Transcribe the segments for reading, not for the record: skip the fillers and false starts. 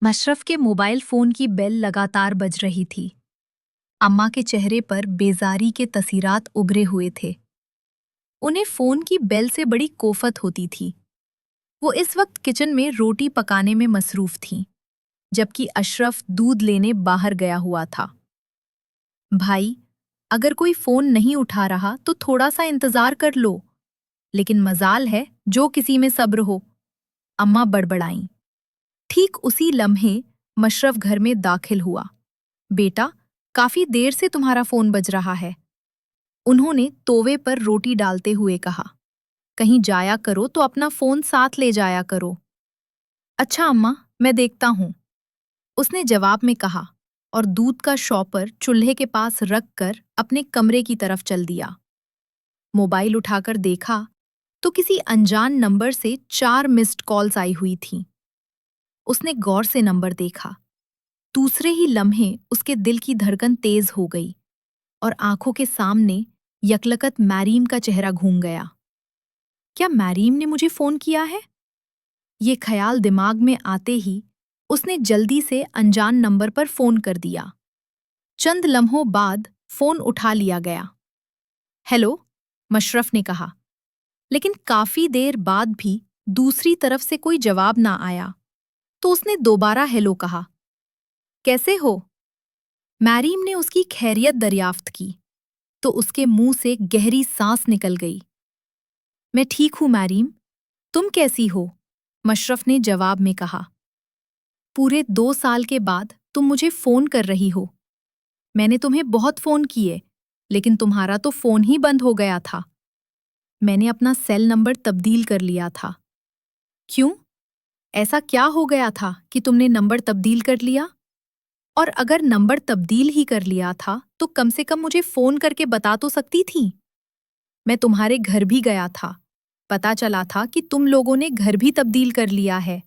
मशरफ के mobile phone की bell लगातार बज रही थी। अम्मा के चेहरे पर बेजारी के तसीरात उभरे हुए थे। उन्हें फोन की बेल से बड़ी कोफत होती थी। वो इस वक्त किचन में रोटी पकाने में मसरूफ थीं, जबकि अशरफ दूध लेने बाहर गया हुआ था। भाई, अगर कोई फोन नहीं उठा रहा तो थोड़ा सा इंतजार कर लो। लेकिन मजाल है जो किसी में सब्र हो, अम्मा बड़बड़ाईं। ठीक उसी लम्हे मशरफ घर में दाखिल हुआ। बेटा, काफी देर से तुम्हारा फोन बज रहा है, उन्होंने तोवे पर रोटी डालते हुए कहा। कहीं जाया करो तो अपना फोन साथ ले जाया करो। अच्छा अम्मा, मैं देखता हूं, उसने जवाब में कहा और दूध का शॉपर चूल्हे के पास रख कर अपने कमरे की तरफ चल दिया। मोबाइल उठाकर देखा तो किसी अनजान नंबर से 4 मिस्ड कॉल्स आई हुई थीं। उसने गौर से नंबर देखा। दूसरे ही लम्हे उसके दिल की धड़कन तेज हो गई और आंखों के सामने यकलकत मैरीम का चेहरा घूम गया। क्या मैरीम ने मुझे फोन किया है? ये ख्याल दिमाग में आते ही उसने जल्दी से अनजान नंबर पर फोन कर दिया। चंद लम्हों बाद फोन उठा लिया गया। हेलो, मशरफ ने कहा, लेकिन काफी देर बाद भी दूसरी तरफ से कोई जवाब ना आया। तो उसने दोबारा हेलो कहा। कैसे हो? मैरीम ने उसकी खैरियत दरियाफ्त की तो उसके मुंह से गहरी सांस निकल गई। मैं ठीक हूं मैरीम, तुम कैसी हो? मशरफ ने जवाब में कहा। पूरे 2 साल के बाद तुम मुझे फोन कर रही हो। मैंने तुम्हें बहुत फोन किए, लेकिन तुम्हारा तो फोन ही बंद हो गया था। मैंने अपना सेल नंबर तब्दील कर लिया था। क्यों? ऐसा क्या हो गया था कि तुमने नंबर तब्दील कर लिया? और अगर नंबर तब्दील ही कर लिया था तो कम से कम मुझे फोन करके बता तो सकती थी। मैं तुम्हारे घर भी गया था, पता चला था कि तुम लोगों ने घर भी तब्दील कर लिया है।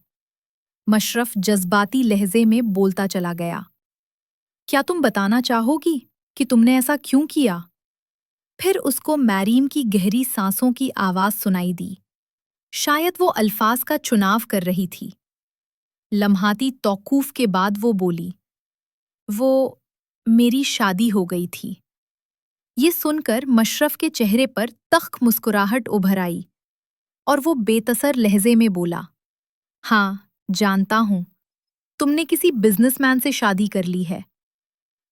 मशरफ जज्बाती लहजे में बोलता चला गया। क्या तुम बताना चाहोगी कि तुमने ऐसा क्यों किया? फिर उसको मैरीम की गहरी सांसों की आवाज सुनाई दी। शायद वो अल्फाज का चुनाव कर रही थी। लम्हाती तौकूफ के बाद वो बोली, वो मेरी शादी हो गई थी। ये सुनकर मशरफ के चेहरे पर तख्त मुस्कुराहट उभर आई और वो बेतसर लहजे में बोला, हाँ, जानता हूं, तुमने किसी बिजनेसमैन से शादी कर ली है।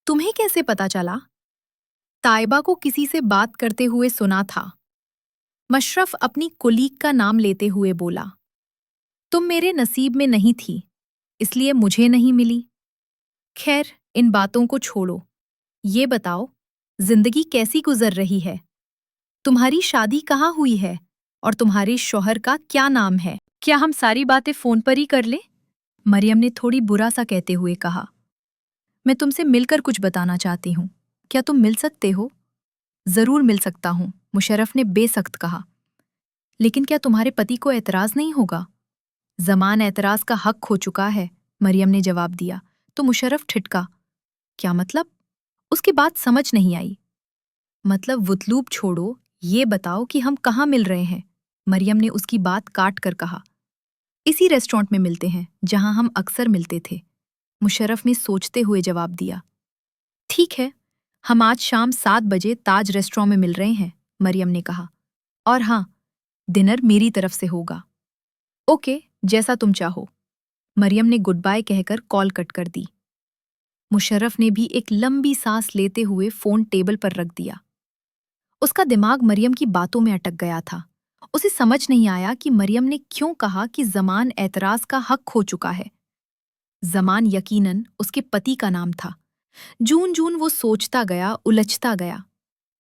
तुम्हें कैसे पता चला? ताइबा को किसी से बात करते हुए सुना था। मशरफ अपनी कुलीग का नाम लेते हुए बोला, तुम मेरे नसीब में नहीं थी, इसलिए मुझे नहीं मिली। खैर, इन बातों को छोड़ो। ये बताओ, जिंदगी कैसी गुजर रही है? तुम्हारी शादी कहाँ हुई है और तुम्हारे शौहर का क्या नाम है? क्या हम सारी बातें फोन पर ही कर लें? मरियम ने थोड़ी बुरा सा कहते हुए कहा। मैं तुमसे मिलकर कुछ बताना चाहती हूँ। क्या तुम मिल सकते हो? जरूर मिल सकता हूँ, मुशर्रफ ने बेसख्त कहा। लेकिन क्या तुम्हारे पति को एतराज नहीं होगा? जमान एतराज का हक खो चुका है, मरियम ने जवाब दिया। तो मुशर्रफ ठिठका। क्या मतलब? उसकी बात समझ नहीं आई। मतलब वुतलूब छोड़ो, ये बताओ कि हम कहाँ मिल रहे हैं, मरियम ने उसकी बात काट कर कहा। इसी रेस्टोरेंट में मिलते हैं जहां हम अक्सर मिलते थे, मुशर्रफ ने सोचते हुए जवाब दिया। ठीक है, हम आज शाम 7 बजे ताज रेस्टोरेंट में मिल रहे हैं, मरियम ने कहा। और हाँ, डिनर मेरी तरफ से होगा। ओके, जैसा तुम चाहो, मरियम ने गुड बाय कहकर कॉल कट कर दी। मुशर्रफ ने भी एक लंबी सांस लेते हुए फोन टेबल पर रख दिया। उसका दिमाग मरियम की बातों में अटक गया था। उसे समझ नहीं आया कि मरियम ने क्यों कहा कि जमान एतराज का हक खो चुका है। जमान यकीनन उसके पति का नाम था। जून जून वो सोचता गया, उलझता गया।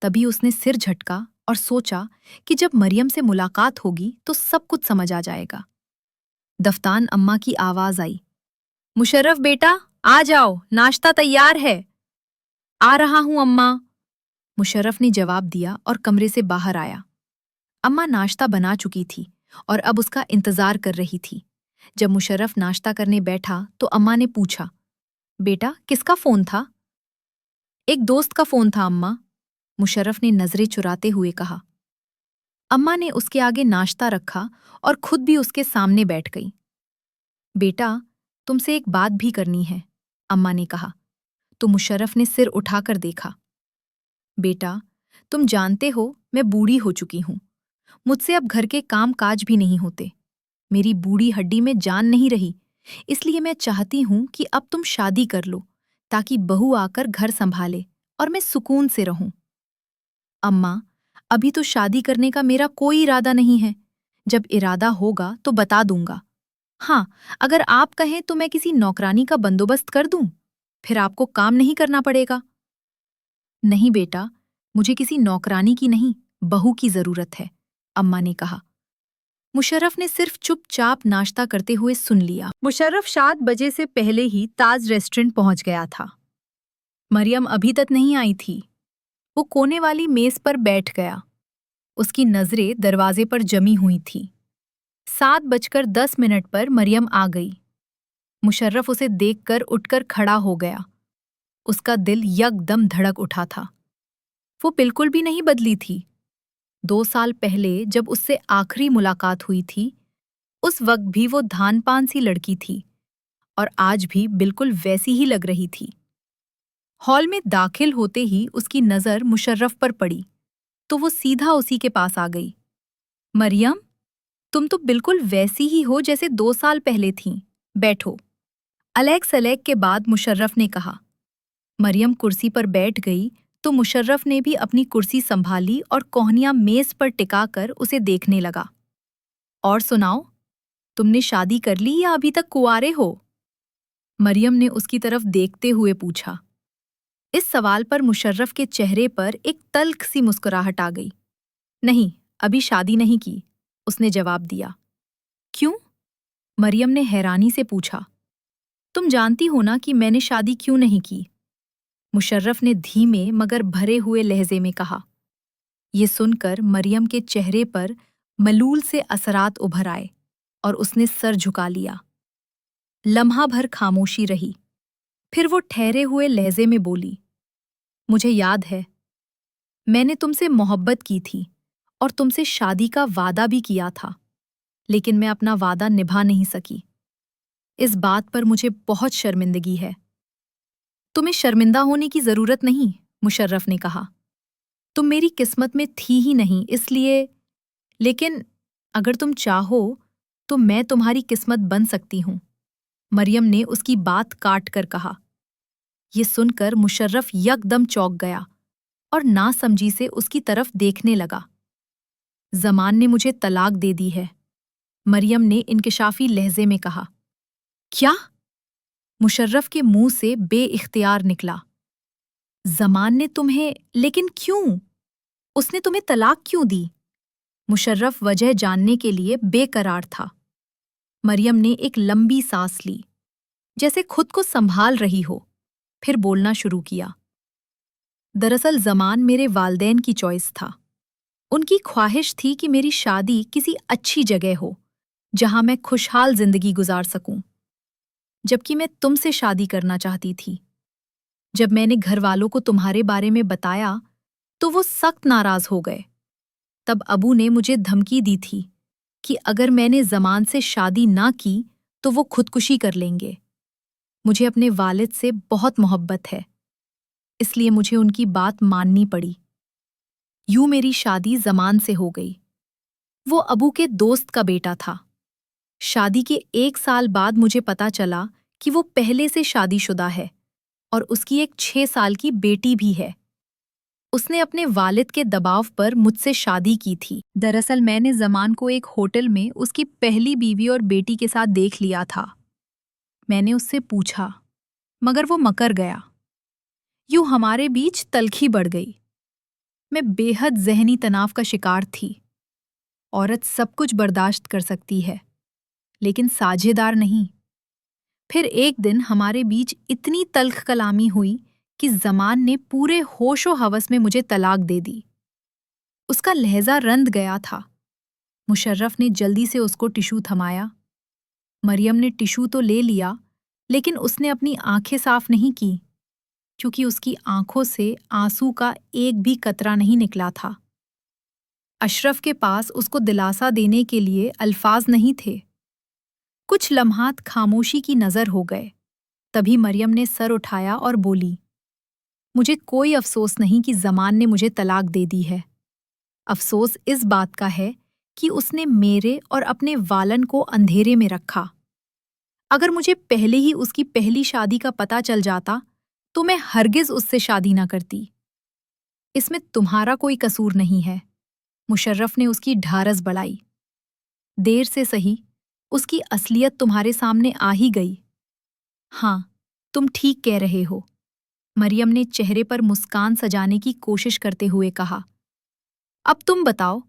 तभी उसने सिर झटका और सोचा कि जब मरियम से मुलाकात होगी तो सब कुछ समझ आ जाएगा। दफ्तान अम्मा की आवाज आई। मुशर्रफ बेटा, आ जाओ, नाश्ता तैयार है। आ रहा हूं अम्मा, मुशर्रफ ने जवाब दिया और कमरे से बाहर आया। अम्मा नाश्ता बना चुकी थी और अब उसका इंतजार कर रही थी। जब मुशर्रफ नाश्ता करने बैठा तो अम्मा ने पूछा, बेटा, किसका फोन था? एक दोस्त का फोन था अम्मा, मुशर्रफ ने नजरें चुराते हुए कहा। अम्मा ने उसके आगे नाश्ता रखा और खुद भी उसके सामने बैठ गई। बेटा, تم سے ایک بات بھی کرنی ہے، اماں نے کہا تو مشرف نے سر اٹھا کر دیکھا۔ بیٹا، تم جانتے ہو میں بوڑھی ہو چکی ہوں، مجھ سے اب گھر کے کام کاج بھی نہیں ہوتے، میری بوڑھی ہڈی میں جان نہیں رہی، اس لیے میں چاہتی ہوں کہ اب تم شادی کر لو تاکہ بہو آ کر گھر سنبھالے اور میں سکون سے رہوں۔ اماں، ابھی تو شادی کرنے کا میرا کوئی ارادہ نہیں ہے، جب ارادہ ہوگا تو بتا دوں گا۔ ہاں، اگر آپ کہیں تو میں کسی نوکرانی کا بندوبست کر دوں، پھر آپ کو کام نہیں کرنا پڑے گا۔ نہیں بیٹا، مجھے کسی نوکرانی کی نہیں، بہو کی ضرورت ہے، اماں نے کہا۔ مشرف نے صرف چپ چاپ ناشتہ کرتے ہوئے سن لیا۔ مشرف 7 بجے سے پہلے ہی تاج ریسٹورنٹ پہنچ گیا تھا۔ مریم ابھی تک نہیں آئی تھی۔ وہ کونے والی میز پر بیٹھ گیا۔ اس کی نظریں دروازے پر جمی ہوئی تھی۔ 7:10 پر مریم آ گئی۔ مشرف اسے دیکھ کر اٹھ کر کھڑا ہو گیا۔ اس کا دل یک دم دھڑک اٹھا تھا۔ وہ بالکل بھی نہیں بدلی تھی۔ 2 سال پہلے جب اس سے آخری ملاقات ہوئی تھی، اس وقت بھی وہ دھان پان سی لڑکی تھی اور آج بھی بالکل ویسی ہی لگ رہی تھی۔ ہال میں داخل ہوتے ہی اس کی نظر مشرف پر پڑی تو وہ سیدھا اسی کے پاس آ گئی۔ مریم، تم تو بالکل ویسی ہی ہو جیسے 2 سال پہلے تھیں، بیٹھو۔ الیگ سلیگ کے بعد مشرف نے کہا۔ مریم کرسی پر بیٹھ گئی تو مشرف نے بھی اپنی کرسی سنبھالی اور کوہنیاں میز پر ٹکا کر اسے دیکھنے لگا۔ اور سناؤ، تم نے شادی کر لی یا ابھی تک کنوارے ہو؟ مریم نے اس کی طرف دیکھتے ہوئے پوچھا۔ اس سوال پر مشرف کے چہرے پر ایک تلخ سی مسکراہٹ آ گئی۔ نہیں، ابھی شادی نہیں کی، اس نے جواب دیا۔ کیوں؟ مریم نے حیرانی سے پوچھا۔ تم جانتی ہو نا کہ میں نے شادی کیوں نہیں کی؟ مشرف نے دھیمے مگر بھرے ہوئے لہجے میں کہا۔ یہ سن کر مریم کے چہرے پر ملول سے اثرات ابھر آئے اور اس نے سر جھکا لیا۔ لمحہ بھر خاموشی رہی، پھر وہ ٹھہرے ہوئے لہجے میں بولی، مجھے یاد ہے، میں نے تم سے محبت کی تھی اور تم سے شادی کا وعدہ بھی کیا تھا، لیکن میں اپنا وعدہ نبھا نہیں سکی۔ اس بات پر مجھے بہت شرمندگی ہے۔ تمہیں شرمندہ ہونے کی ضرورت نہیں، مشرف نے کہا۔ تم میری قسمت میں تھی ہی نہیں، اس لیے، لیکن اگر تم چاہو تو میں تمہاری قسمت بن سکتی ہوں، مریم نے اس کی بات کاٹ کر کہا۔ یہ سن کر مشرف یک دم چونک گیا اور ناسمجھی سے اس کی طرف دیکھنے لگا۔ زمان نے مجھے طلاق دے دی ہے، مریم نے انکشافی لہجے میں کہا۔ کیا؟ مشرف کے منہ سے بے اختیار نکلا۔ زمان نے تمہیں، لیکن کیوں؟ اس نے تمہیں طلاق کیوں دی؟ مشرف وجہ جاننے کے لیے بے قرار تھا۔ مریم نے ایک لمبی سانس لی، جیسے خود کو سنبھال رہی ہو، پھر بولنا شروع کیا۔ دراصل زمان میرے والدین کی چوائس تھا۔ ان کی خواہش تھی کہ میری شادی کسی اچھی جگہ ہو جہاں میں خوشحال زندگی گزار سکوں، جبکہ میں تم سے شادی کرنا چاہتی تھی۔ جب میں نے گھر والوں کو تمہارے بارے میں بتایا تو وہ سخت ناراض ہو گئے۔ تب ابو نے مجھے دھمکی دی تھی کہ اگر میں نے زمان سے شادی نہ کی تو وہ خودکشی کر لیں گے۔ مجھے اپنے والد سے بہت محبت ہے، اس لیے مجھے ان کی بات ماننی پڑی۔ یوں میری شادی زمان سے ہو گئی۔ وہ ابو کے دوست کا بیٹا تھا۔ شادی کے 1 سال بعد مجھے پتا چلا کہ وہ پہلے سے شادی شدہ ہے اور اس کی ایک 6 سال کی بیٹی بھی ہے۔ اس نے اپنے والد کے دباؤ پر مجھ سے شادی کی تھی۔ دراصل میں نے زمان کو ایک ہوٹل میں اس کی پہلی بیوی اور بیٹی کے ساتھ دیکھ لیا تھا۔ میں نے اس سے پوچھا، مگر وہ مکر گیا۔ یوں ہمارے بیچ تلخی بڑھ گئی۔ میں بے حد ذہنی تناؤ کا شکار تھی۔ عورت سب کچھ برداشت کر سکتی ہے، لیکن ساجھیدار نہیں۔ پھر ایک دن ہمارے بیچ اتنی تلخ کلامی ہوئی کہ زمان نے پورے ہوش و ہوس میں مجھے طلاق دے دی۔ اس کا لہجہ رند گیا تھا۔ مشرف نے جلدی سے اس کو ٹشو تھمایا۔ مریم نے ٹشو تو لے لیا، لیکن اس نے اپنی آنکھیں صاف نہیں کی، کیونکہ اس کی آنکھوں سے آنسو کا ایک بھی قطرہ نہیں نکلا تھا۔ اشرف کے پاس اس کو دلاسا دینے کے لیے الفاظ نہیں تھے۔ कुछ लम्हात खामोशी की नजर हो गए। तभी मरियम ने सर उठाया और बोली, मुझे कोई अफसोस नहीं कि जमान ने मुझे तलाक दे दी है। अफसोस इस बात का है कि उसने मेरे और अपने वालन को अंधेरे में रखा। अगर मुझे पहले ही उसकी पहली शादी का पता चल जाता तो मैं हरगिज उससे शादी न करती। इसमें तुम्हारा कोई कसूर नहीं है। मुशर्रफ ने उसकी ढारस बढ़ाई। देर से सही उसकी असलियत तुम्हारे सामने आ ही गई। हाँ, तुम ठीक कह रहे हो, मरियम ने चेहरे पर मुस्कान सजाने की कोशिश करते हुए कहा। अब तुम बताओ,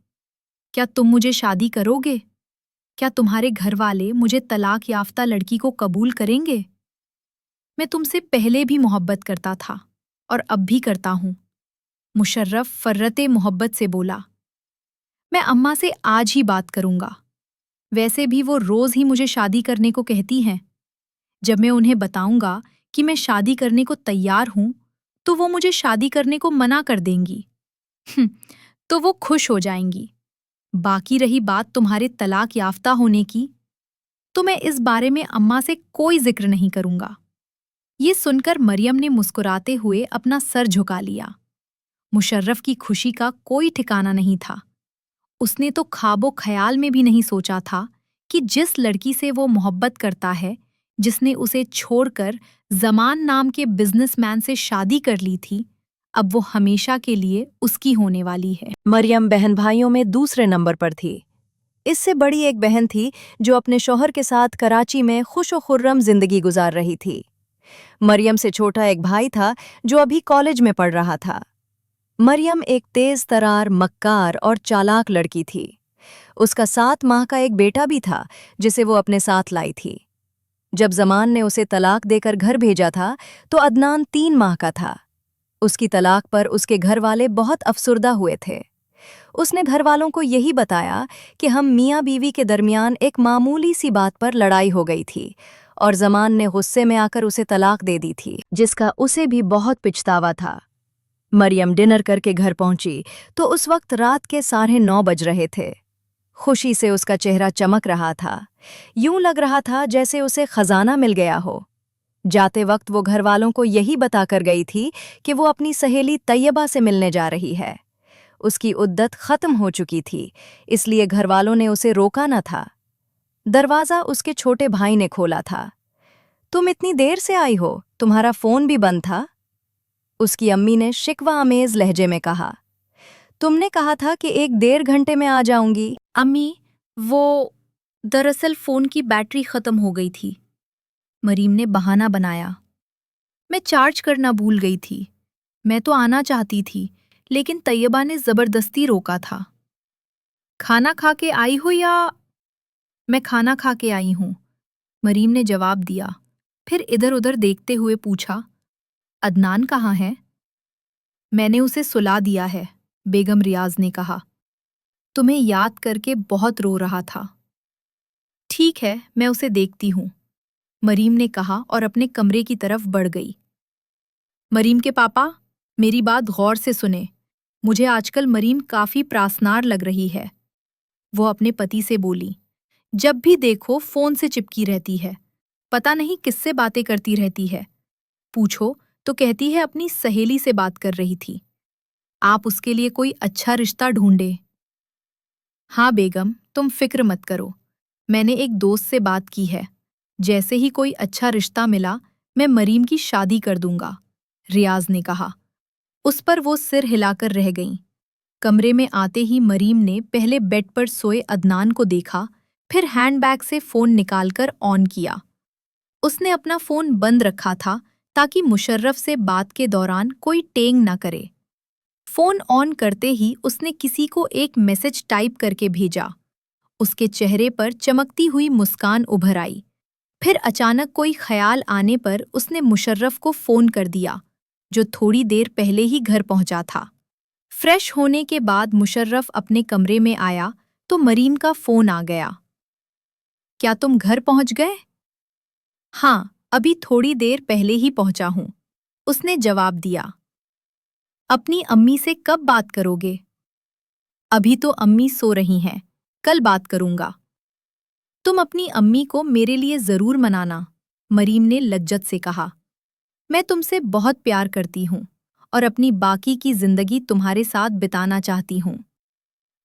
क्या तुम मुझे शादी करोगे? क्या तुम्हारे घर वाले मुझे तलाक याफ्ता लड़की को कबूल करेंगे? मैं तुमसे पहले भी मोहब्बत करता था और अब भी करता हूं, मुशर्रफ फर्रते मोहब्बत से बोला। मैं अम्मा से आज ही बात करूंगा। वैसे भी वो रोज ही मुझे शादी करने को कहती हैं। जब मैं उन्हें बताऊंगा कि मैं शादी करने को तैयार हूं, तो वो मुझे शादी करने को मना कर देंगी। तो वो खुश हो जाएंगी। बाकी रही बात तुम्हारे तलाक याफ्ता होने की, तो मैं इस बारे में अम्मा से कोई जिक्र नहीं करूंगा। ये सुनकर मरियम ने मुस्कुराते हुए अपना सर झुका लिया। मुशर्रफ की खुशी का कोई ठिकाना नहीं था। उसने तो ख्वाबो ख्याल में भी नहीं सोचा था कि जिस लड़की से वो मोहब्बत करता है, जिसने उसे छोड़कर जमान नाम के बिजनेसमैन से शादी कर ली थी, अब वो हमेशा के लिए उसकी होने वाली है। मरियम बहन भाइयों में दूसरे नंबर पर थी। इससे बड़ी एक बहन थी जो अपने शौहर के साथ कराची में खुश व खुर्रम जिंदगी गुजार रही थी। मरियम से छोटा एक भाई था जो अभी कॉलेज में पढ़ रहा था। मरियम एक तेज तरार, मक्कार और चालाक लड़की थी। उसका 7 माह का एक बेटा भी था जिसे वो अपने साथ लाई थी। जब जमान ने उसे तलाक देकर घर भेजा था तो अदनान 3 माह का था। उसकी तलाक पर उसके घर वाले बहुत अफसुर्दा हुए थे। उसने घर वालों को यही बताया कि हम मियाँ बीवी के दरमियान एक मामूली सी बात पर लड़ाई हो गई थी और जमान ने गुस्से में आकर उसे तलाक दे दी थी, जिसका उसे भी बहुत पछतावा था। मरियम डिनर करके घर पहुंची तो उस वक्त रात के 9:30 बज रहे थे। खुशी से उसका चेहरा चमक रहा था। यूं लग रहा था जैसे उसे खजाना मिल गया हो। जाते वक्त वो घर वालों को यही बताकर गई थी कि वो अपनी सहेली तैयबा से मिलने जा रही है। उसकी उद्दत खत्म हो चुकी थी, इसलिए घरवालों ने उसे रोका न था। दरवाज़ा उसके छोटे भाई ने खोला था। तुम इतनी देर से आई हो, तुम्हारा फ़ोन भी बंद था। उसकी अम्मी ने शिकवा आमेज लहजे में कहा। तुमने कहा था कि 1-1.5 घंटे में आ जाऊंगी। अम्मी, वो दरअसल फोन की बैटरी खत्म हो गई थी, मरीम ने बहाना बनाया। मैं चार्ज करना भूल गई थी। मैं तो आना चाहती थी, लेकिन तैयबा ने जबरदस्ती रोका था। खाना खा के आई हो या? मैं खाना खा के आई हूं, मरीम ने जवाब दिया। फिर इधर उधर देखते हुए पूछा, अदनान कहाँ है? मैंने उसे सुला दिया है, बेगम रियाज ने कहा। तुम्हें याद करके बहुत रो रहा था। ठीक है, मैं उसे देखती हूँ, मरीम ने कहा और अपने कमरे की तरफ बढ़ गई। मरीम के पापा, मेरी बात गौर से सुने। मुझे आजकल मरीम काफी प्रासनार लग रही है, वो अपने पति से बोली। जब भी देखो फोन से चिपकी रहती है, पता नहीं किससे बातें करती रहती है। पूछो तो कहती है अपनी सहेली से बात कर रही थी। आप उसके लिए कोई अच्छा रिश्ता ढूंढे। हाँ बेगम, तुम फिक्र मत करो, मैंने एक दोस्त से बात की है। जैसे ही कोई अच्छा रिश्ता मिला, मैं मरीम की शादी कर दूंगा, रियाज ने कहा। उस पर वो सिर हिलाकर रह गईं। कमरे में आते ही मरीम ने पहले बेड पर सोए अदनान को देखा, फिर हैंडबैग से फोन निकालकर ऑन किया। उसने अपना फोन बंद रखा था ताकि मुशर्रफ से बात के दौरान कोई टेंग न करे। फोन ऑन करते ही उसने किसी को एक मैसेज टाइप करके भेजा। उसके चेहरे पर चमकती हुई मुस्कान उभर आई। फिर अचानक कोई ख्याल आने पर उसने मुशर्रफ को फोन कर दिया, जो थोड़ी देर पहले ही घर पहुंचा था। फ्रेश होने के बाद मुशर्रफ अपने कमरे में आया तो मरीम का फोन आ गया। क्या तुम घर पहुंच गए? हाँ, अभी थोड़ी देर पहले ही पहुंचा हूं, उसने जवाब दिया। अपनी अम्मी से कब बात करोगे? अभी तो अम्मी सो रही हैं, कल बात करूंगा। तुम अपनी अम्मी को मेरे लिए जरूर मनाना, मरीम ने लज्जत से कहा। मैं तुमसे बहुत प्यार करती हूँ और अपनी बाकी की जिंदगी तुम्हारे साथ बिताना चाहती हूँ।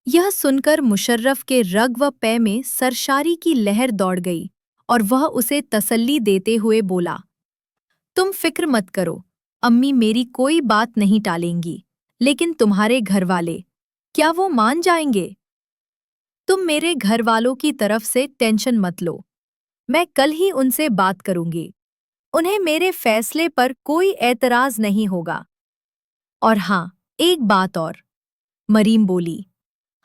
यह सुनकर मुशर्रफ के रग व पै में सरशारी की लहर दौड़ गई और वह उसे तसल्ली देते हुए बोला, तुम फिक्र मत करो, अम्मी मेरी कोई बात नहीं टालेंगी, लेकिन तुम्हारे घर वाले, क्या वो मान जाएंगे? तुम मेरे घर वालों की तरफ से टेंशन मत लो, मैं कल ही उनसे बात करूंगी। उन्हें मेरे फैसले पर कोई एतराज नहीं होगा। और हाँ, एक बात और, मरीम बोली,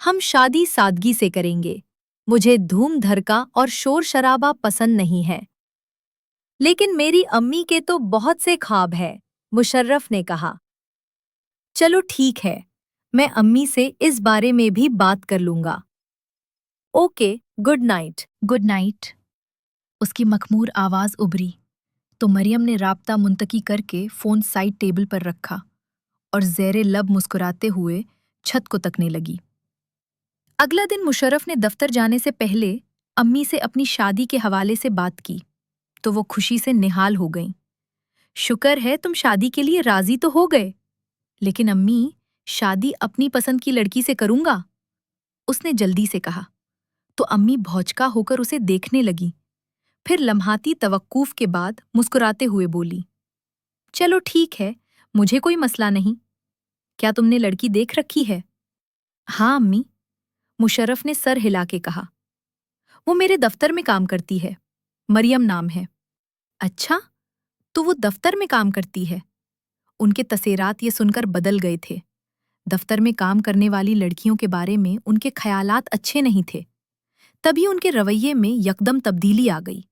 हम शादी सादगी से करेंगे। मुझे धूम धड़का और शोर शराबा पसंद नहीं है। लेकिन मेरी अम्मी के तो बहुत से ख्वाब है, मुशर्रफ ने कहा। चलो ठीक है, मैं अम्मी से इस बारे में भी बात कर लूंगा। Okay, good night. Good night. उसकी मखमूर आवाज उभरी तो मरियम ने राब्ता मुंतकी करके फोन साइड टेबल पर रखा और ज़ेरे लब मुस्कुराते हुए छत को तकने लगी। अगला दिन मुशर्रफ ने दफ्तर जाने से पहले अम्मी से अपनी शादी के हवाले से बात की तो वो खुशी से निहाल हो गईं। शुक्र है तुम शादी के लिए राजी तो हो गए। लेकिन अम्मी, शादी अपनी पसंद की लड़की से करूंगा, उसने जल्दी से कहा। तो अम्मी भौचका होकर उसे देखने लगी, फिर लम्हाती तवक्कुफ के बाद मुस्कुराते हुए बोली, चलो ठीक है, मुझे कोई मसला नहीं। क्या तुमने लड़की देख रखी है? हाँ अम्मी, मुशर्रफ ने सर हिला के कहा। वो मेरे दफ्तर में काम करती है, मरियम नाम है। अच्छा, तो वो दफ्तर में काम करती है? उनके तसेरात ये सुनकर बदल गए थे। दफ्तर में काम करने वाली लड़कियों के बारे में उनके ख्यालात अच्छे नहीं थे। तभी उनके रवैये में यकदम तब्दीली आ गई।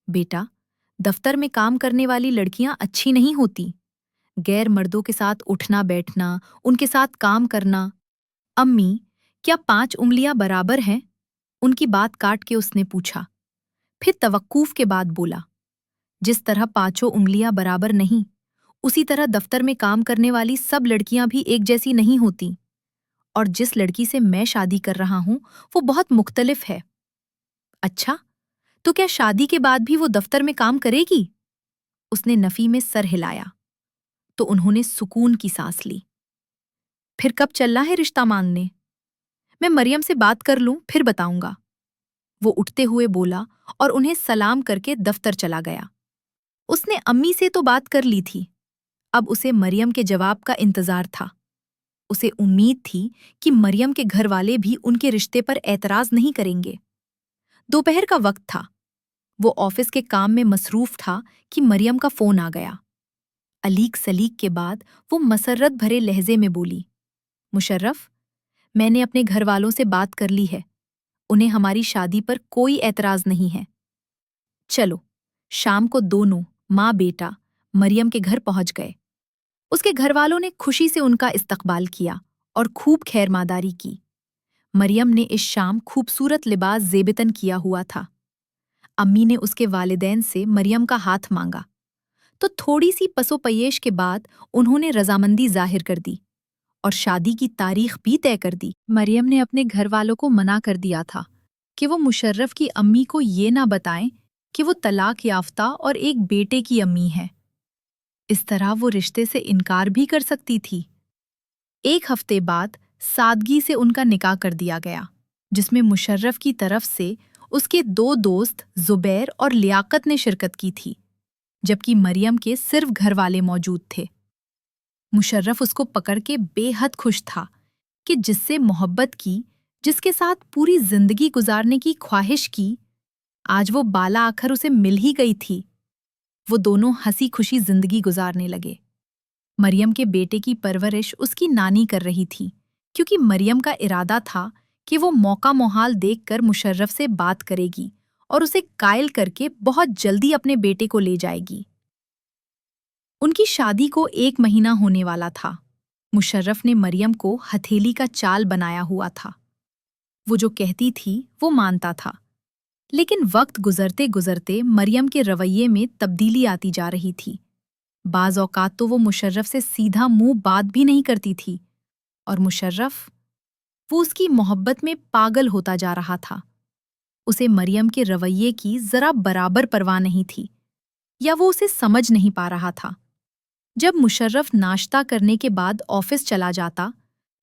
बेटा, दफ्तर में काम करने वाली लड़कियां अच्छी नहीं होती। गैर मर्दों के साथ उठना बैठना, उनके साथ काम करना। अम्मी, क्या 5 उंगलियां बराबर हैं? उनकी बात काट के उसने पूछा। फिर तवक्कुफ के बाद बोला, जिस तरह 5 उंगलियां बराबर नहीं, उसी तरह दफ्तर में काम करने वाली सब लड़कियां भी एक जैसी नहीं होती। और जिस लड़की से मैं शादी कर रहा हूं, वो बहुत मुख्तलिफ है। अच्छा, तो क्या शादी के बाद भी वो दफ्तर में काम करेगी? उसने नफी में सर हिलाया तो उन्होंने सुकून की सांस ली। फिर कब चलना है रिश्ता मांगने? मैं मरियम से बात कर लूं, फिर बताऊंगा। वो उठते हुए बोला और उन्हें सलाम करके दफ्तर चला गया। उसने अम्मी से तो बात कर ली थी, अब उसे मरियम के जवाब का इंतजार था। उसे उम्मीद थी कि मरियम के घर वाले भी उनके रिश्ते पर एतराज नहीं करेंगे। दोपहर का वक्त था। वो ऑफिस के काम में मसरूफ था कि मरियम का फोन आ गया। अलीक सलीक के बाद वो मसरत भरे लहजे में बोली, मुशर्रफ, मैंने अपने घर वालों से बात कर ली है। उन्हें हमारी शादी पर कोई एतराज नहीं है। चलो, शाम को दोनों माँ बेटा मरियम के घर पहुंच गए। उसके घर वालों ने खुशी से उनका इस्तकबाल किया और खूब खैरमादारी की। मरियम ने इस शाम खूबसूरत लिबास ज़ेबतन किया हुआ था। अम्मी ने उसके वालिदैन से मरियम का हाथ मांगा तो थोड़ी सी पसोपयेश के बाद उन्होंने रजामंदी जाहिर कर दी और शादी की तारीख भी तय कर दी। मरियम ने अपने घर वालों को मना कर दिया था कि वो मुशर्रफ की अम्मी को ये ना बताएं कि वो तलाक याफ्ता और एक बेटे की अम्मी है। इस तरह वो रिश्ते से इनकार भी कर सकती थी। 1 हफ्ते बाद सादगी से उनका निकाह कर दिया गया, जिसमें मुशर्रफ की तरफ से उसके 2 दोस्त जुबैर और लियाकत ने शिरकत की थी, जबकि मरियम के सिर्फ घर वाले मौजूद थे। मुशर्रफ उसको पकड़ के बेहद खुश था कि जिससे मोहब्बत की, जिसके साथ पूरी जिंदगी गुजारने की ख्वाहिश की, आज वो बाला आखिर उसे मिल ही गई थी। वो दोनों हंसी खुशी जिंदगी गुजारने लगे। मरियम के बेटे की परवरिश उसकी नानी कर रही थी, क्योंकि मरियम का इरादा था कि वो मौका मोहाल देखकर मुशर्रफ से बात करेगी और उसे कायल करके बहुत जल्दी अपने बेटे को ले जाएगी। उनकी शादी को 1 महीना होने वाला था। मुशर्रफ ने मरियम को हथेली का चाल बनाया हुआ था। वो जो कहती थी वो मानता था। लेकिन वक्त गुजरते गुजरते मरियम के रवैये में तब्दीली आती जा रही थी। बाज़ औकात तो वो मुशर्रफ से सीधा मुंह बात भी नहीं करती थी और मुशर्रफ, वो उसकी मोहब्बत में पागल होता जा रहा था। اسے مریم کے رویے کی ذرا برابر پرواہ نہیں تھی، یا وہ اسے سمجھ نہیں پا رہا تھا۔ جب مشرف ناشتہ کرنے کے بعد آفس چلا جاتا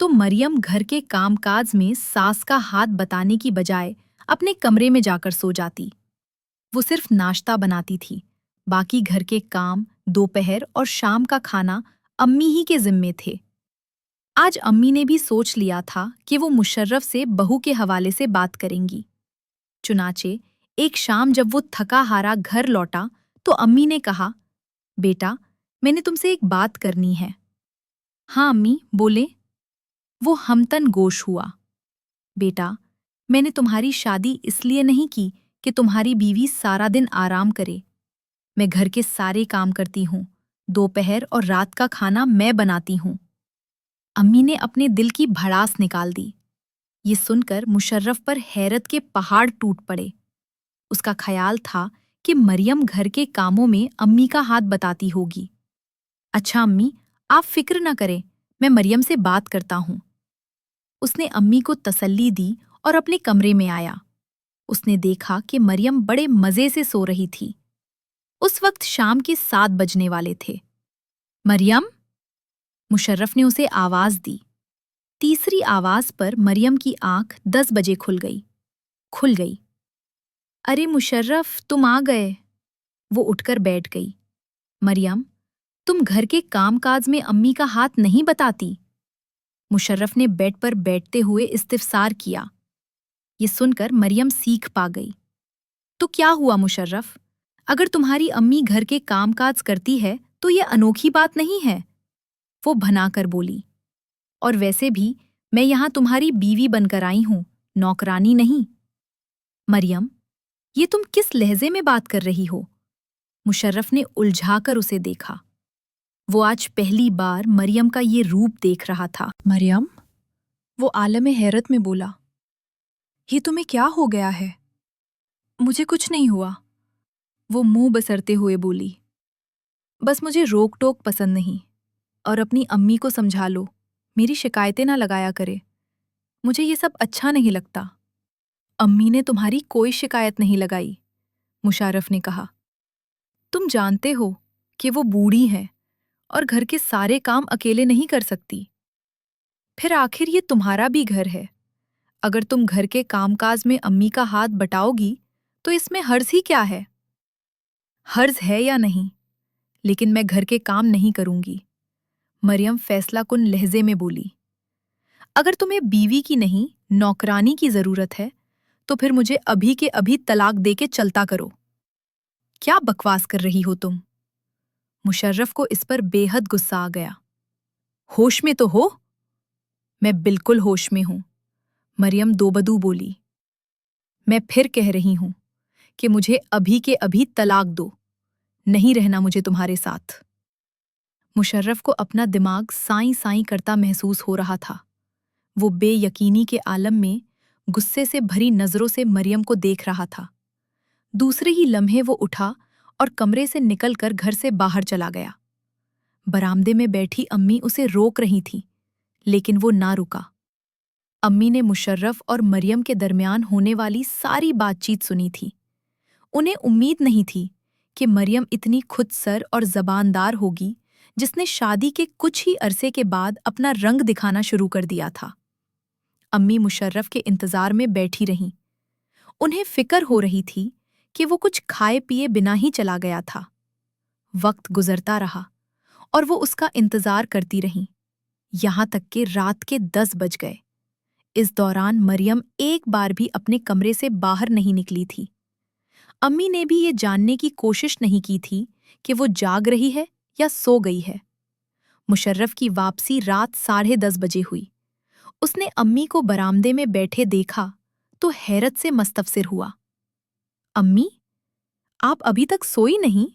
تو مریم گھر کے کام کاج میں ساس کا ہاتھ بتانے کی بجائے اپنے کمرے میں جا کر سو جاتی۔ وہ صرف ناشتہ بناتی تھی، باقی گھر کے کام، دوپہر اور شام کا کھانا امی ہی کے ذمے تھے۔ آج امی نے بھی سوچ لیا تھا کہ وہ مشرف سے بہو کے حوالے سے بات کریں گی۔ چنانچہ ایک شام جب وہ تھکا ہارا گھر لوٹا تو امی نے کہا، بیٹا، میں نے تم سے ایک بات کرنی ہے۔ ہاں امی، بولیں۔ وہ ہمتن گوش ہوا۔ بیٹا، میں نے تمہاری شادی اس لیے نہیں کی کہ تمہاری بیوی سارا دن آرام کرے۔ میں گھر کے سارے کام کرتی ہوں، دوپہر اور رات کا کھانا میں بناتی ہوں۔ امی نے اپنے دل کی بھڑاس نکال دی۔ یہ سن کر مشرف پر حیرت کے پہاڑ ٹوٹ پڑے۔ اس کا خیال تھا کہ مریم گھر کے کاموں میں امی کا ہاتھ بتاتی ہوگی۔ اچھا امی، آپ فکر نہ کریں، میں مریم سے بات کرتا ہوں۔ اس نے امی کو تسلی دی اور اپنے کمرے میں آیا۔ اس نے دیکھا کہ مریم بڑے مزے سے سو رہی تھی۔ اس وقت شام کے 7 بجنے والے تھے۔ مریم؟ مشرف نے اسے آواز دی۔ تیسری آواز پر مریم کی آنکھ 10 بجے کھل گئی۔ ارے مشرف، تم آ گئے۔ وہ اٹھ کر بیٹھ گئی۔ مریم، تم گھر کے کام کاج میں امی کا ہاتھ نہیں بتاتی؟ مشرف نے بیڈ پر بیٹھتے ہوئے استفسار کیا۔ یہ سن کر مریم سیکھ پا گئی۔ تو کیا ہوا مشرف؟ اگر تمہاری امی گھر کے کام کاج کرتی ہے تو یہ انوکھی بات نہیں ہے۔ وہ بھنا کر بولی، اور ویسے بھی میں یہاں تمہاری بیوی بن کر آئی ہوں، نوکرانی نہیں۔ مریم، یہ تم کس لہجے میں بات کر رہی ہو؟ مشرف نے الجھا کر اسے دیکھا۔ وہ آج پہلی بار مریم کا یہ روپ دیکھ رہا تھا۔ مریم، وہ عالم حیرت میں بولا، یہ تمہیں کیا ہو گیا ہے؟ مجھے کچھ نہیں ہوا، وہ منہ بسرتے ہوئے بولی۔ بس مجھے روک ٹوک پسند نہیں، اور اپنی امی کو سمجھا لو، میری شکایتیں نہ لگایا کرے، مجھے یہ سب اچھا نہیں لگتا۔ امی نے تمہاری کوئی شکایت نہیں لگائی، مشرف نے کہا۔ تم جانتے ہو کہ وہ بوڑھی ہیں اور گھر کے سارے کام اکیلے نہیں کر سکتی۔ پھر آخر یہ تمہارا بھی گھر ہے، اگر تم گھر کے کام کاج میں امی کا ہاتھ بٹاؤ گی تو اس میں حرج ہی کیا ہے؟ حرج ہے یا نہیں، لیکن میں گھر کے کام نہیں کروں گی، مریم فیصلہ کن لہجے میں بولی۔ اگر تمہیں بیوی کی نہیں نوکرانی کی ضرورت ہے تو پھر مجھے ابھی کے ابھی طلاق دے کے چلتا کرو۔ کیا بکواس کر رہی ہو تم؟ مشرف کو اس پر بے حد غصہ آ گیا۔ ہوش میں تو ہو؟ میں بالکل ہوش میں ہوں، مریم دو بدو بولی۔ میں پھر کہہ رہی ہوں کہ مجھے ابھی کے ابھی طلاق دو، نہیں رہنا مجھے تمہارے ساتھ۔ مشرف کو اپنا دماغ سائیں سائیں کرتا محسوس ہو رہا تھا۔ وہ بے یقینی کے عالم میں غصے سے بھری نظروں سے مریم کو دیکھ رہا تھا۔ دوسرے ہی لمحے وہ اٹھا اور کمرے سے نکل کر گھر سے باہر چلا گیا۔ برآمدے میں بیٹھی امی اسے روک رہی تھی، لیکن وہ نہ رکا۔ امی نے مشرف اور مریم کے درمیان ہونے والی ساری بات چیت سنی تھی۔ انہیں امید نہیں تھی کہ مریم اتنی خود سر اور زباندار ہوگی، جس نے شادی کے کچھ ہی عرصے کے بعد اپنا رنگ دکھانا شروع کر دیا تھا۔ امی مشرف کے انتظار میں بیٹھی رہیں۔ انہیں فکر ہو رہی تھی کہ وہ کچھ کھائے پیے بنا ہی چلا گیا تھا۔ وقت گزرتا رہا اور وہ اس کا انتظار کرتی رہیں، یہاں تک کہ رات کے 10 بج گئے۔ اس دوران مریم ایک بار بھی اپنے کمرے سے باہر نہیں نکلی تھی۔ امی نے بھی یہ جاننے کی کوشش نہیں کی تھی کہ وہ جاگ رہی ہے یا سو گئی ہے۔ مشرف کی واپسی رات 10:30 بجے ہوئی۔ اس نے امی کو برآمدے میں بیٹھے دیکھا تو حیرت سے مستفسر ہوا۔ امی، آپ ابھی تک سوئی نہیں؟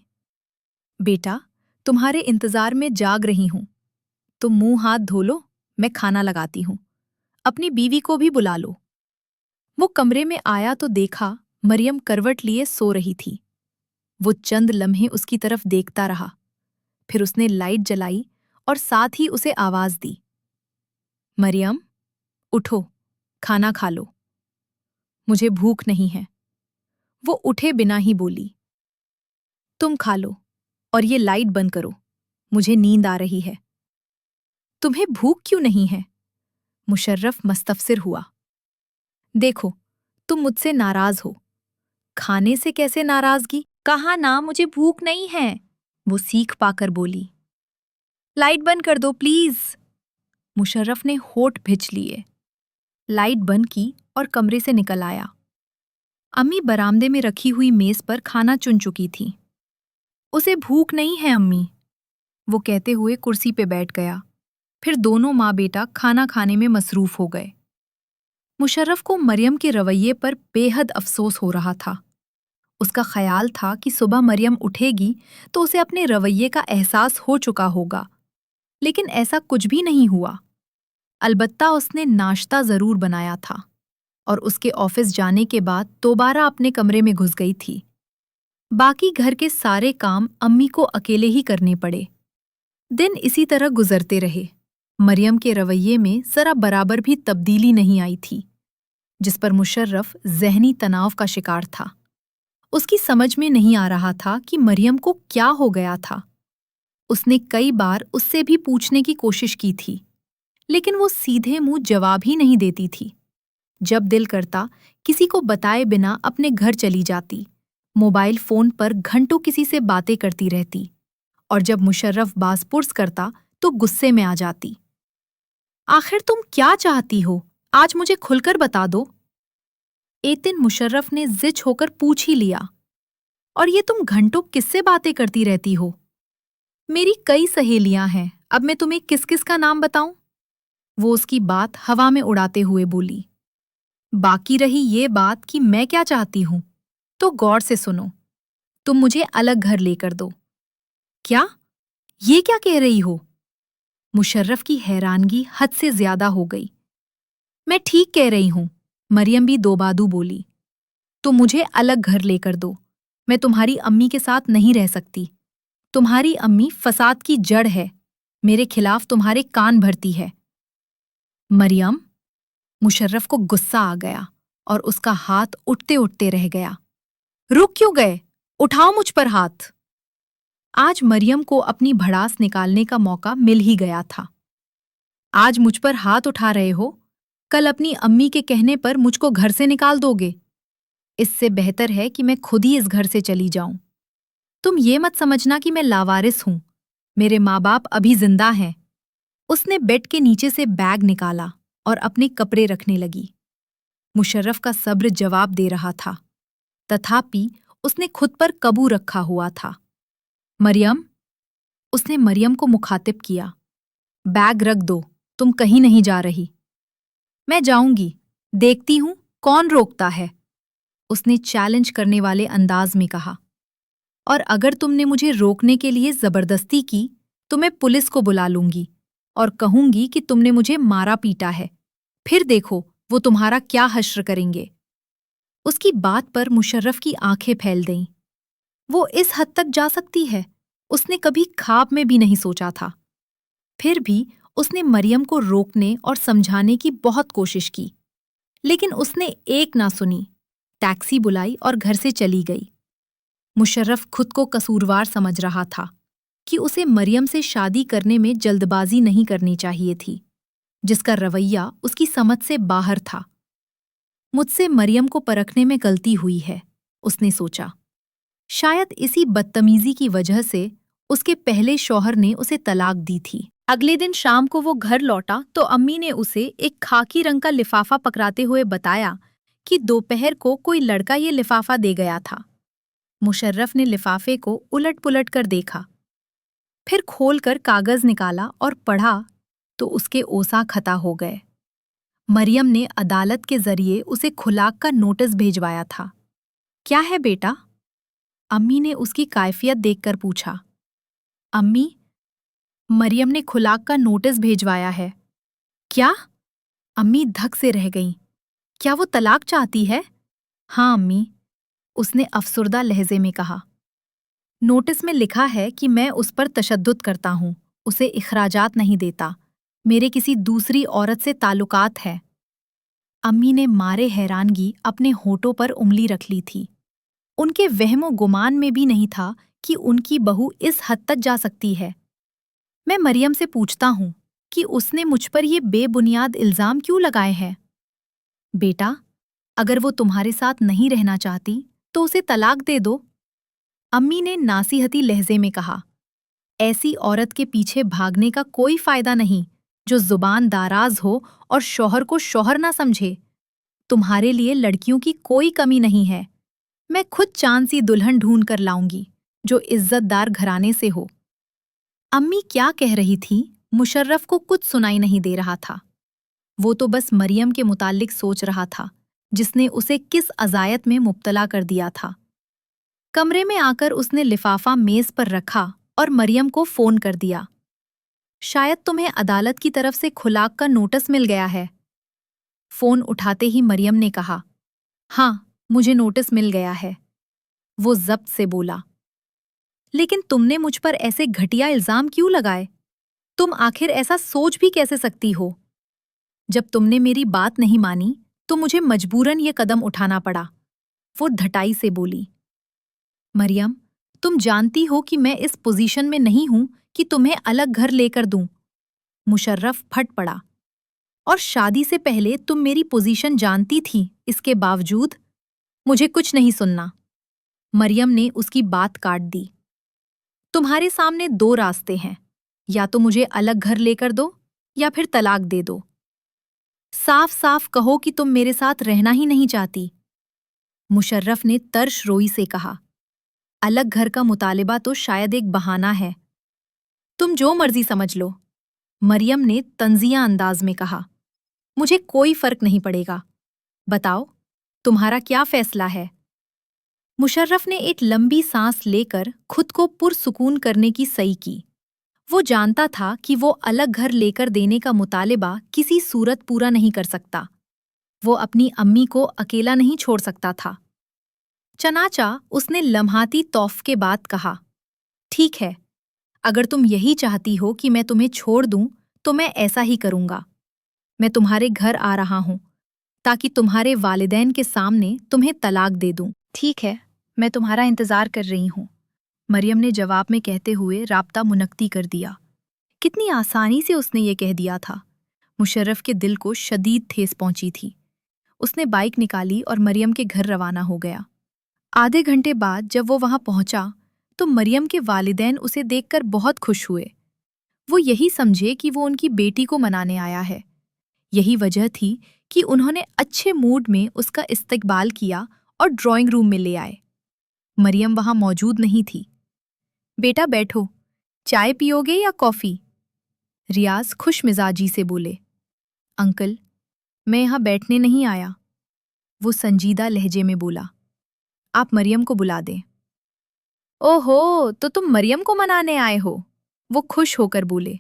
بیٹا، تمہارے انتظار میں جاگ رہی ہوں۔ تم منہ ہاتھ دھو لو، میں کھانا لگاتی ہوں۔ اپنی بیوی کو بھی بلا لو۔ وہ کمرے میں آیا تو دیکھا مریم کروٹ لیے سو رہی تھی۔ وہ چند لمحے اس کی طرف دیکھتا رہا، پھر اس نے لائٹ جلائی اور ساتھ ہی اسے آواز دی۔ مریم، اٹھو، کھانا کھا لو۔ مجھے بھوک نہیں ہے، वो उठे बिना ही बोली, तुम खा लो और ये लाइट बंद करो, मुझे नींद आ रही है। तुम्हें भूख क्यों नहीं है? मुशर्रफ मस्तफसिर हुआ। देखो, तुम मुझसे नाराज हो। खाने से कैसे नाराजगी? कहा ना मुझे भूख नहीं है, वो सीख पाकर बोली। लाइट बंद कर दो प्लीज। मुशर्रफ ने होठ भिंच लिए, लाइट बंद की और कमरे से निकल आया। अम्मी बरामदे में रखी हुई मेज पर खाना चुन चुकी थी। उसे भूख नहीं है अम्मी, वो कहते हुए कुर्सी पे बैठ गया। फिर दोनों माँ बेटा खाना खाने में मसरूफ हो गए। मुशर्रफ को मरियम के रवैये पर बेहद अफसोस हो रहा था। उसका ख्याल था कि सुबह मरियम उठेगी तो उसे अपने रवैये का एहसास हो चुका होगा, लेकिन ऐसा कुछ भी नहीं हुआ। अलबत्ता उसने नाश्ता जरूर बनाया था और उसके ऑफिस जाने के बाद दोबारा अपने कमरे में घुस गई थी। बाकी घर के सारे काम अम्मी को अकेले ही करने पड़े। दिन इसी तरह गुजरते रहे। मरियम के रवैये में जरा बराबर भी तब्दीली नहीं आई थी, जिस पर मुशर्रफ ज़हनी तनाव का शिकार था। उसकी समझ में नहीं आ रहा था कि मरियम को क्या हो गया था। उसने कई बार उससे भी पूछने की कोशिश की थी, लेकिन वो सीधे मुंह जवाब ही नहीं देती थी। जब दिल करता किसी को बताए बिना अपने घर चली जाती, मोबाइल फोन पर घंटों किसी से बातें करती रहती, और जब मुशर्रफ बाज़पुर्स करता तो गुस्से में आ जाती। आखिर तुम क्या चाहती हो? आज मुझे खुलकर बता दो। एक दिन मुशर्रफ ने जिद होकर पूछ ही लिया, और ये तुम घंटों किससे बातें करती रहती हो? मेरी कई सहेलियां हैं, अब मैं तुम्हें किस किस का नाम बताऊं? वो उसकी बात हवा में उड़ाते हुए बोली। बाकी रही ये बात कि मैं क्या चाहती हूं, तो गौर से सुनो। तुम मुझे अलग घर लेकर दो। क्या? ये क्या कह रही हो? मुशर्रफ की हैरानगी हद से ज्यादा हो गई। मैं ठीक कह रही हूं, मरियम भी दोबादू बोली। तो मुझे अलग घर लेकर दो। मैं तुम्हारी अम्मी के साथ नहीं रह सकती। तुम्हारी अम्मी फसाद की जड़ है, मेरे खिलाफ तुम्हारे कान भरती है। मरियम, मुशर्रफ को गुस्सा आ गया और उसका हाथ उठते उठते रह गया। रुक क्यों गए? उठाओ मुझ पर हाथ। आज मरियम को अपनी भड़ास निकालने का मौका मिल ही गया था। आज मुझ पर हाथ उठा रहे हो, कल अपनी अम्मी के कहने पर मुझको घर से निकाल दोगे। इससे बेहतर है कि मैं खुद ही इस घर से चली जाऊं। तुम ये मत समझना कि मैं लावारिस हूं, मेरे माँ बाप अभी जिंदा हैं। उसने बेड के नीचे से बैग निकाला और अपने कपड़े रखने लगी। मुशर्रफ का सब्र जवाब दे रहा था, तथापि उसने खुद पर काबू रखा हुआ था। मरियम, उसने मरियम को मुखातिब किया, बैग रख दो, तुम कहीं नहीं जा रही। मैं जाऊंगी, देखती हूं कौन रोकता है, उसने चैलेंज करने वाले अंदाज में कहा। और अगर तुमने मुझे रोकने के लिए जबरदस्ती की तो मैं पुलिस को बुला लूंगी और कहूंगी कि तुमने मुझे मारा पीटा है। फिर देखो वो तुम्हारा क्या हश्र करेंगे। उसकी बात पर मुशर्रफ की आंखें फैल गईं। वो इस हद तक जा सकती है, उसने कभी ख्वाब में भी नहीं सोचा था। फिर भी उसने मरियम को रोकने और समझाने की बहुत कोशिश की, लेकिन उसने एक ना सुनी। टैक्सी बुलाई और घर से चली गई। मुशर्रफ खुद को कसूरवार समझ रहा था कि उसे मरियम से शादी करने में जल्दबाजी नहीं करनी चाहिए थी, जिसका रवैया उसकी समझ से बाहर था। मुझसे मरियम को परखने में गलती हुई है, उसने सोचा। शायद इसी बदतमीजी की वजह से उसके पहले शौहर ने उसे तलाक दी थी। अगले दिन शाम को वो घर लौटा तो अम्मी ने उसे एक खाकी रंग का लिफाफा पकड़ाते हुए बताया कि दोपहर को कोई लड़का ये लिफाफा दे गया था। मुशर्रफ ने लिफाफे को उलट पुलट कर देखा, फिर खोलकर कागज निकाला और पढ़ा तो उसके ओसा खता हो गए। मरियम ने अदालत के जरिए उसे खुलाक का नोटिस भेजवाया था। क्या है बेटा? अम्मी ने उसकी कैफियत देखकर पूछा। अम्मी, मरियम ने खुलाक का नोटिस भेजवाया है। क्या? अम्मी धक से रह गईं। क्या वो तलाक चाहती है? हाँ अम्मी, उसने अफसुर्दा लहजे में कहा। नोटिस में लिखा है कि मैं उस पर तशद्दुद करता हूँ, उसे इखराजात नहीं देता, मेरे किसी दूसरी औरत से ताल्लुकात है। अम्मी ने मारे हैरानगी अपने होठों पर उंगली रख ली थी। उनके वहमो गुमान में भी नहीं था कि उनकी बहू इस हद तक जा सकती है। मैं मरियम से पूछता हूँ कि उसने मुझ पर ये बेबुनियाद इल्जाम क्यों लगाए हैं। बेटा, अगर वो तुम्हारे साथ नहीं रहना चाहती तो उसे तलाक दे दो, अम्मी ने नासीहती लहजे में कहा। ऐसी औरत के पीछे भागने का कोई फायदा नहीं जो जुबान दाराज हो और शौहर को शौहर ना समझे। तुम्हारे लिए लड़कियों की कोई कमी नहीं है। मैं खुद चांद सी दुल्हन ढूंढ कर लाऊंगी जो इज्जतदार घराने से हो। अम्मी क्या कह रही थी, मुशर्रफ को कुछ सुनाई नहीं दे रहा था। वो तो बस मरियम के मुताल्लिक सोच रहा था, जिसने उसे किस अजायत में मुब्तला कर दिया था। कमरे में आकर उसने लिफाफा मेज पर रखा और मरियम को फोन कर दिया। शायद तुम्हें अदालत की तरफ से खुलाक का नोटिस मिल गया है। फोन उठाते ही मरियम ने कहा, हाँ, मुझे नोटिस मिल गया है। वो जब्त से बोला, लेकिन तुमने मुझ पर ऐसे घटिया इल्जाम क्यों लगाए? तुम आखिर ऐसा सोच भी कैसे सकती हो? जब तुमने मेरी बात नहीं मानी तो मुझे मजबूरन ये कदम उठाना पड़ा। वो धटाई से बोली, मरियम, तुम जानती हो कि मैं इस पोजीशन में नहीं हूं कि तुम्हें अलग घर लेकर दूं। मुशर्रफ फट पड़ा, और शादी से पहले तुम मेरी पोजीशन जानती थी, इसके बावजूद मुझे कुछ नहीं सुनना। मरियम ने उसकी बात काट दी। तुम्हारे सामने दो रास्ते हैं, या तो मुझे अलग घर लेकर दो या फिर तलाक दे दो। साफ साफ कहो कि तुम मेरे साथ रहना ही नहीं चाहती। मुशर्रफ ने तर्श रोई से कहा, अलग घर का मुतालिबा तो शायद एक बहाना है। तुम जो मर्जी समझ लो। मरियम ने तंजिया अंदाज में कहा, मुझे कोई फर्क नहीं पड़ेगा। बताओ, तुम्हारा क्या फैसला है? मुशर्रफ ने एक लंबी सांस लेकर खुद को पुरसुकून करने की सई की। वो जानता था कि वो अलग घर लेकर देने का मुतालिबा किसी सूरत पूरा नहीं कर सकता। वो अपनी अम्मी को अकेला नहीं छोड़ सकता था। चनाचा उसने लम्हाती तौफ के बाद कहा, ठीक है, अगर तुम यही चाहती हो कि मैं तुम्हें छोड़ दूं तो मैं ऐसा ही करूंगा। मैं तुम्हारे घर आ रहा हूं ताकि तुम्हारे वालिदैन के सामने तुम्हें तलाक दे दूं। ठीक है, मैं तुम्हारा इंतजार कर रही हूं, मरियम ने जवाब में कहते हुए राब्ता मुनक्ती कर दिया। कितनी आसानी से उसने ये कह दिया था। मुशर्रफ के दिल को शदीद ठेस पहुंची थी। उसने बाइक निकाली और मरियम के घर रवाना हो गया। आधे घंटे बाद जब वो वहां पहुंचा तो मरियम के वालिदैन उसे देखकर बहुत खुश हुए। वो यही समझे कि वो उनकी बेटी को मनाने आया है। यही वजह थी कि उन्होंने अच्छे मूड में उसका इस्तकबाल किया और ड्राइंग रूम में ले आए। मरियम वहां मौजूद नहीं थी। बेटा बैठो, चाय पियोगे या कॉफी? रियाज खुश मिजाजी से बोले। अंकल, मैं यहाँ बैठने नहीं आया, वो संजीदा लहजे में बोला। आप मरियम को बुला दें। ओहो, तो तुम मरियम को मनाने आए हो? वो खुश होकर बोले।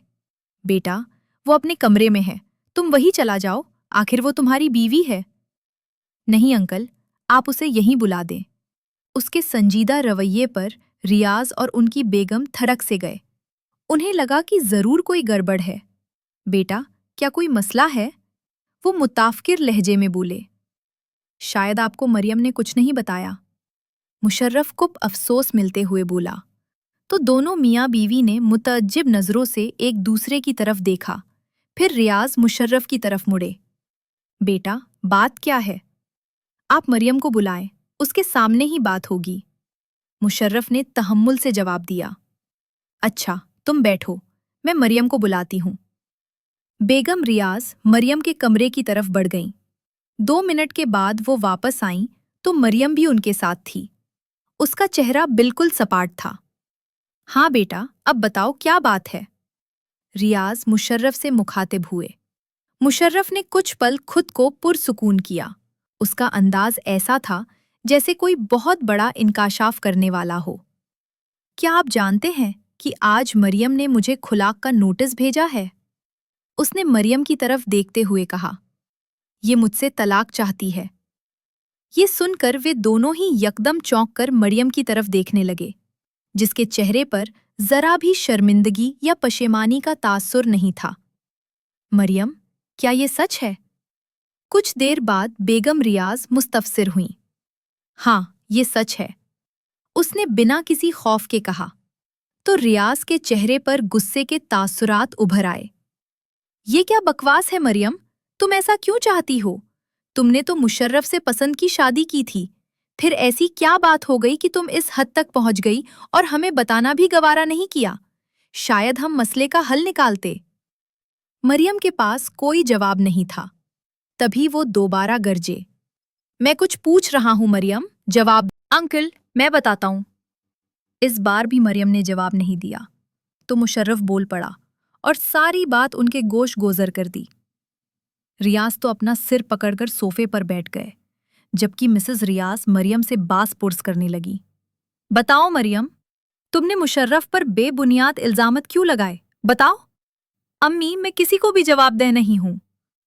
बेटा, वो अपने कमरे में है, तुम वही चला जाओ, आखिर वो तुम्हारी बीवी है। नहीं अंकल, आप उसे यहीं बुला दें। उसके संजीदा रवैये पर रियाज और उनकी बेगम थड़क से गए। उन्हें लगा कि जरूर कोई गड़बड़ है। बेटा, क्या कोई मसला है? वो मुताफकिर लहजे में बोले। शायद आपको मरियम ने कुछ नहीं बताया, मुशर्रफ को अफसोस मिलते हुए बोला। तो दोनों मियाँ बीवी ने मुतअज्जिब नजरों से एक दूसरे की तरफ देखा। फिर रियाज मुशर्रफ की तरफ मुड़े। बेटा, बात क्या है? आप मरियम को बुलाएं, उसके सामने ही बात होगी, मुशर्रफ ने तहम्मुल से जवाब दिया। अच्छा, तुम बैठो, मैं मरियम को बुलाती हूँ। बेगम रियाज मरियम के कमरे की तरफ बढ़ गईं। 2 मिनट के बाद वो वापस आईं तो मरियम भी उनके साथ थी। उसका चेहरा बिल्कुल सपाट था। हाँ बेटा, अब बताओ क्या बात है? रियाज मुशर्रफ से मुखातिब हुए। मुशर्रफ ने कुछ पल खुद को पुरसुकून किया। उसका अंदाज ऐसा था जैसे कोई बहुत बड़ा इंकाशाफ करने वाला हो। क्या आप जानते हैं कि आज मरियम ने मुझे खुलाक का नोटिस भेजा है? उसने मरियम की तरफ देखते हुए कहा। ये मुझसे तलाक चाहती है। ये सुनकर वे दोनों ही यकदम चौंक कर मरियम की तरफ देखने लगे, जिसके चेहरे पर जरा भी शर्मिंदगी या पशेमानी का तासुर नहीं था। मरियम, क्या ये सच है? कुछ देर बाद बेगम रियाज मुस्तफसिर हुईं। हाँ, ये सच है, اس نے بنا کسی خوف کے کہا تو ریاض کے چہرے پر غصے کے تاثرات ابھر آئے۔ یہ کیا بکواس ہے مریم؟ تم ایسا کیوں چاہتی ہو؟ تم نے تو مشرف سے پسند کی شادی کی تھی، پھر ایسی کیا بات ہو گئی کہ تم اس حد تک پہنچ گئی اور ہمیں بتانا بھی گوارا نہیں کیا؟ شاید ہم مسئلے کا حل نکالتے۔ مریم کے پاس کوئی جواب نہیں تھا۔ تبھی وہ دوبارہ گرجے، میں کچھ پوچھ رہا ہوں مریم، جواب۔ انکل، میں بتاتا ہوں۔ اس بار بھی مریم نے جواب نہیں دیا تو مشرف بول پڑا اور ساری بات ان کے گوش گوزر کر دی۔ ریاض تو اپنا سر پکڑ کر صوفے پر بیٹھ گئے، جبکہ مسز ریاض مریم سے باس پرس کرنے لگی۔ بتاؤ مریم، تم نے مشرف پر بے بنیاد الزامات کیوں لگائے؟ بتاؤ۔ امی، میں کسی کو بھی جواب دہ نہیں ہوں،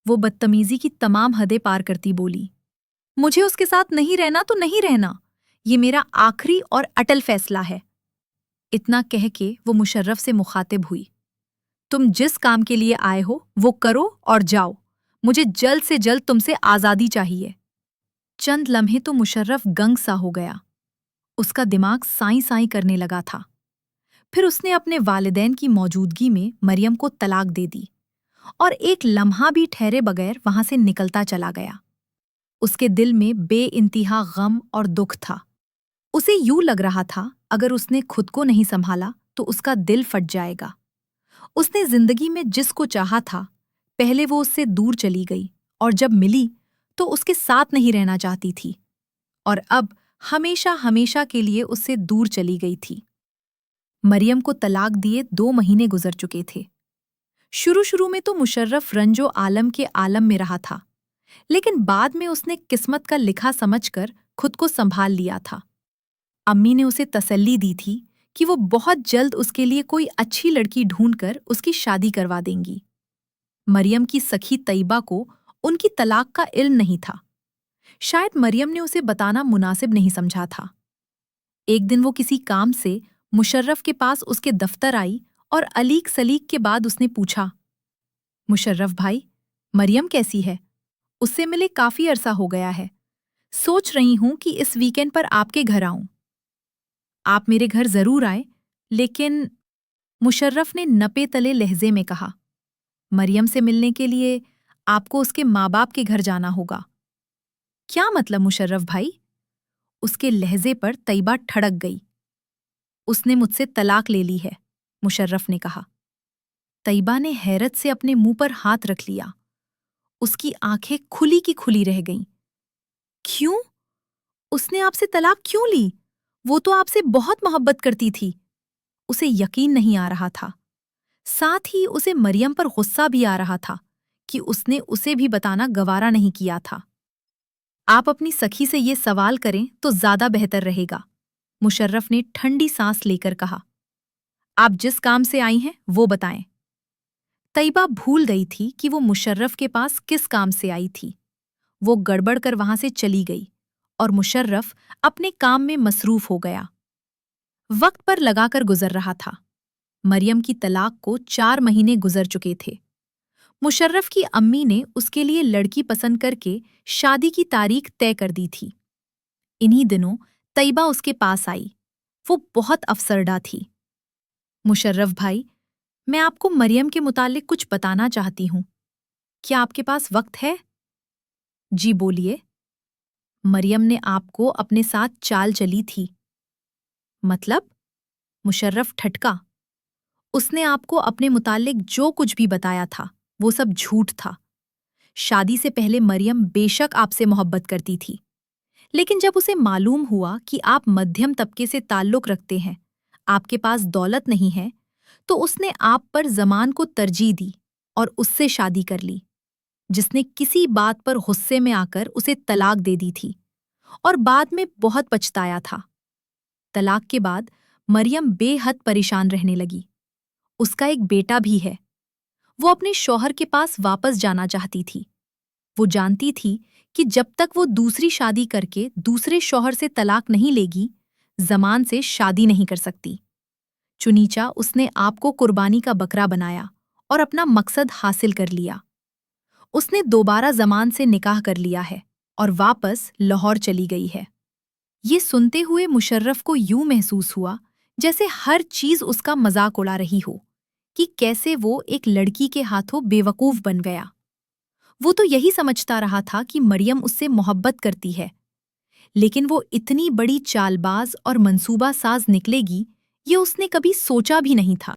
وہ بدتمیزی کی تمام حدیں پار کرتی بولی۔ مجھے اس کے ساتھ نہیں رہنا تو نہیں رہنا، یہ میرا آخری اور اٹل فیصلہ ہے۔ اتنا کہہ کے وہ مشرف سے مخاطب ہوئی، تم جس کام کے لیے آئے ہو وہ کرو اور جاؤ، مجھے جلد سے جلد تم سے آزادی چاہیے۔ چند لمحے تو مشرف گنگ سا ہو گیا، اس کا دماغ سائیں سائیں کرنے لگا تھا۔ پھر اس نے اپنے والدین کی موجودگی میں مریم کو طلاق دے دی اور ایک لمحہ بھی ٹھہرے بغیر وہاں سے نکلتا چلا گیا۔ اس کے دل میں بے انتہا غم اور دکھ تھا۔ اسے یوں لگ رہا تھا اگر اس نے خود کو نہیں سنبھالا تو اس کا دل پھٹ جائے گا۔ اس نے زندگی میں جس کو چاہا تھا، پہلے وہ اس سے دور چلی گئی اور جب ملی تو اس کے ساتھ نہیں رہنا چاہتی تھی، اور اب ہمیشہ ہمیشہ کے لیے اس سے دور چلی گئی تھی۔ مریم کو طلاق دیے 2 مہینے گزر چکے تھے۔ شروع میں تو مشرف رنج و عالم کے عالم میں رہا تھا، لیکن بعد میں اس نے قسمت کا لکھا سمجھ کر خود کو سنبھال لیا تھا۔ امی نے اسے تسلی دی تھی کہ وہ بہت جلد اس کے لیے کوئی اچھی لڑکی ڈھونڈ کر اس کی شادی کروا دیں گی۔ مریم کی سکھی طیبہ کو ان کی طلاق کا علم نہیں تھا۔ شاید مریم نے اسے بتانا مناسب نہیں سمجھا تھا۔ ایک دن وہ کسی کام سے مشرف کے پاس اس کے دفتر آئی اور علیق سلیق کے بعد اس نے پوچھا، مشرف بھائی، مریم کیسی ہے؟ اس سے ملے کافی عرصہ ہو گیا ہے، سوچ رہی ہوں کہ اس ویکینڈ پر آپ کے گھر آؤں۔ آپ میرے گھر ضرور آئیں، لیکن مشرف نے نپے تلے لہجے میں کہا، مریم سے ملنے کے لیے آپ کو اس کے ماں باپ کے گھر جانا ہوگا۔ کیا مطلب مشرف بھائی؟ اس کے لہجے پر طیبہ ٹھڑک گئی۔ اس نے مجھ سے طلاق لے لی ہے، مشرف نے کہا۔ طیبہ نے حیرت سے اپنے منہ پر ہاتھ رکھ لیا۔ اس کی آنکھیں کھلی کی کھلی رہ گئیں۔ کیوں؟ اس نے آپ سے طلاق کیوں لی؟ وہ تو آپ سے بہت محبت کرتی تھی۔ اسے یقین نہیں آ رہا تھا۔ ساتھ ہی اسے مریم پر غصہ بھی آ رہا تھا کہ اس نے اسے بھی بتانا گوارا نہیں کیا تھا۔ آپ اپنی سکھی سے یہ سوال کریں تو زیادہ بہتر رہے گا، مشرف نے ٹھنڈی سانس لے کر کہا۔ آپ جس کام سے آئی ہیں وہ بتائیں۔ طیبہ بھول گئی تھی کہ وہ مشرف کے پاس کس کام سے آئی تھی۔ وہ گڑبڑ کر وہاں سے چلی گئی اور مشرف اپنے کام میں مصروف ہو گیا۔ وقت پر لگا کر گزر رہا تھا۔ مریم کی طلاق کو 4 مہینے گزر چکے تھے۔ مشرف کی امی نے اس کے لیے لڑکی پسند کر کے شادی کی تاریخ طے کر دی تھی۔ انہی دنوں طیبہ اس کے پاس آئی۔ وہ بہت افسردہ تھی۔ مشرف بھائی، میں آپ کو مریم کے متعلق کچھ بتانا چاہتی ہوں۔ کیا آپ کے پاس وقت ہے؟ جی بولیے۔ مریم نے آپ کو اپنے ساتھ چال چلی تھی۔ مطلب؟ مشرف ٹھٹکا۔ اس نے آپ کو اپنے متعلق جو کچھ بھی بتایا تھا وہ سب جھوٹ تھا۔ شادی سے پہلے مریم بے شک آپ سے محبت کرتی تھی، لیکن جب اسے معلوم ہوا کہ آپ مدھیم طبقے سے تعلق رکھتے ہیں، آپ کے پاس دولت نہیں ہے، تو اس نے آپ پر زمان کو ترجیح دی اور اس سے شادی کر لی، جس نے کسی بات پر غصے میں آ کر اسے طلاق دے دی تھی اور بعد میں بہت پچھتایا تھا۔ طلاق کے بعد مریم بے حد پریشان رہنے لگی۔ اس کا ایک بیٹا بھی ہے۔ وہ اپنے شوہر کے پاس واپس جانا چاہتی تھی۔ وہ جانتی تھی کہ جب تک وہ دوسری شادی کر کے دوسرے شوہر سے طلاق نہیں لے گی، زمان سے شادی نہیں کر سکتی۔ چنیچہ اس نے آپ کو قربانی کا بکرا بنایا اور اپنا مقصد حاصل کر لیا۔ اس نے دوبارہ زمان سے نکاح کر لیا ہے اور واپس لاہور چلی گئی ہے۔ یہ سنتے ہوئے مشرف کو یوں محسوس ہوا جیسے ہر چیز اس کا مذاق اڑا رہی ہو کہ کیسے وہ ایک لڑکی کے ہاتھوں بے وقوف بن گیا۔ وہ تو یہی سمجھتا رہا تھا کہ مریم اس سے محبت کرتی ہے، لیکن وہ اتنی بڑی چال باز اور منصوبہ ساز نکلے گی یہ اس نے کبھی سوچا بھی نہیں تھا۔